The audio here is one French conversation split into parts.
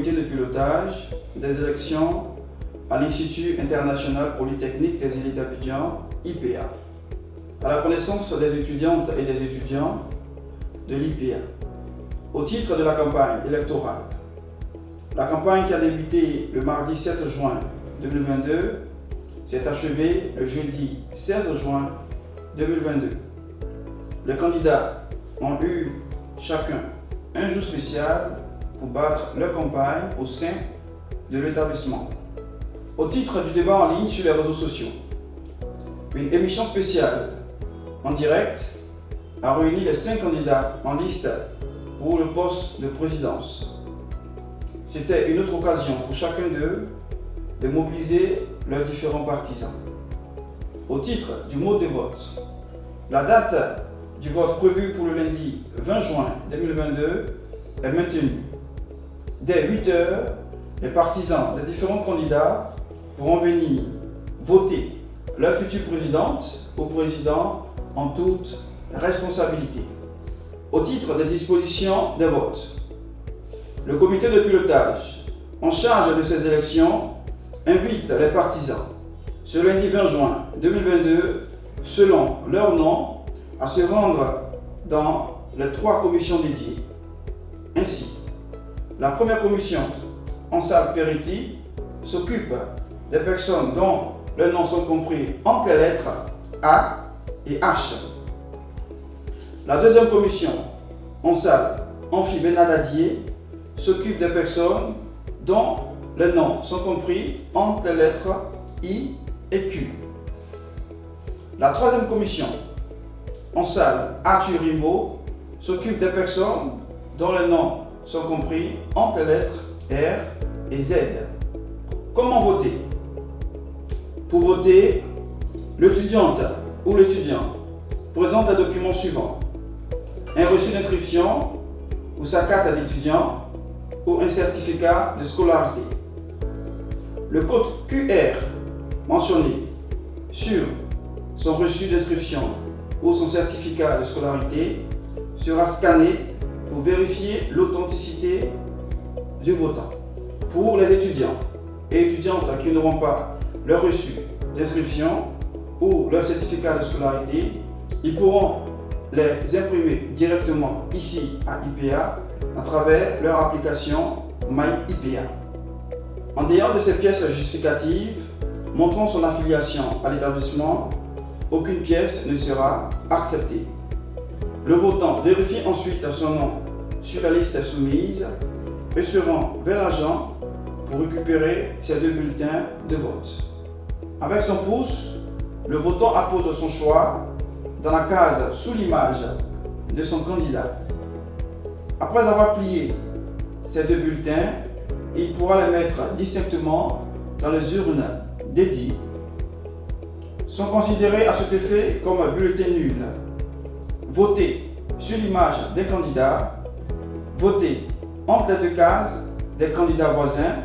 comité de pilotage des élections à l'Institut international polytechnique des îles d'Abidjan, IPA, à la connaissance des étudiantes et des étudiants de l'IPA, au titre de la campagne électorale. La campagne qui a débuté le mardi 7 juin 2022 s'est achevée le jeudi 16 juin 2022. Les candidats ont eu chacun un jour spécial pour battre leur campagne au sein de l'établissement. Au titre du débat en ligne sur les réseaux sociaux, une émission spéciale en direct a réuni les 5 candidats en liste pour le poste de présidence. C'était une autre occasion pour chacun d'eux de mobiliser leurs différents partisans. Au titre du mode de vote, la date du vote prévu pour le lundi 20 juin 2022 est maintenue. Dès 8 h, les partisans des différents candidats pourront venir voter leur future présidente ou président en toute responsabilité. Au titre des dispositions des votes, le comité de pilotage en charge de ces élections invite les partisans ce lundi 20 juin 2022, selon leur nom, à se rendre dans les 3 commissions dédiées. Ainsi, la première commission en salle Peretti s'occupe des personnes dont les noms sont compris entre les lettres A et H. La deuxième commission en salle Amphi Benadadier s'occupe des personnes dont les noms sont compris entre les lettres I et Q. La troisième commission en salle Arthur Rimbaud s'occupe des personnes dont les noms sont compris entre les lettres R et Z. Comment voter? Pour voter, l'étudiante ou l'étudiant présente les documents suivants: un reçu d'inscription ou sa carte d'étudiant ou un certificat de scolarité. Le code QR mentionné sur son reçu d'inscription ou son certificat de scolarité sera scanné pour vérifier l'authenticité du votant. Pour les étudiants et étudiantes qui n'auront pas leur reçu d'inscription ou leur certificat de scolarité, ils pourront les imprimer directement ici à IPA à travers leur application MyIPA. En dehors de ces pièces justificatives montrant son affiliation à l'établissement, aucune pièce ne sera acceptée. Le votant vérifie ensuite son nom sur la liste soumise et se rend vers l'agent pour récupérer ses 2 bulletins de vote. Avec son pouce, le votant appose son choix dans la case sous l'image de son candidat. Après avoir plié ces 2 bulletins, il pourra les mettre distinctement dans les urnes dédiées. Sont considérés à cet effet comme bulletin nul: voter sur l'image des candidats, voter entre les 2 cases des candidats voisins,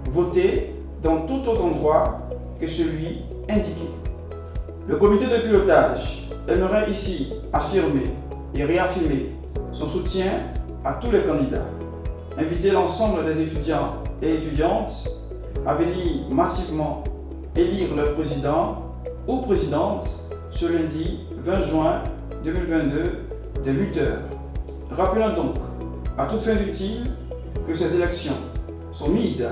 voter dans tout autre endroit que celui indiqué. Le comité de pilotage aimerait ici affirmer et réaffirmer son soutien à tous les candidats, inviter l'ensemble des étudiants et étudiantes à venir massivement élire leur président ou présidente ce lundi 20 juin 2022 dès 8 h. Rappelons donc à toutes fins utiles que ces élections sont mises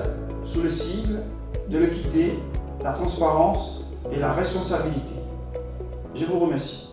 sous le sigle de l'équité, la transparence et la responsabilité. Je vous remercie.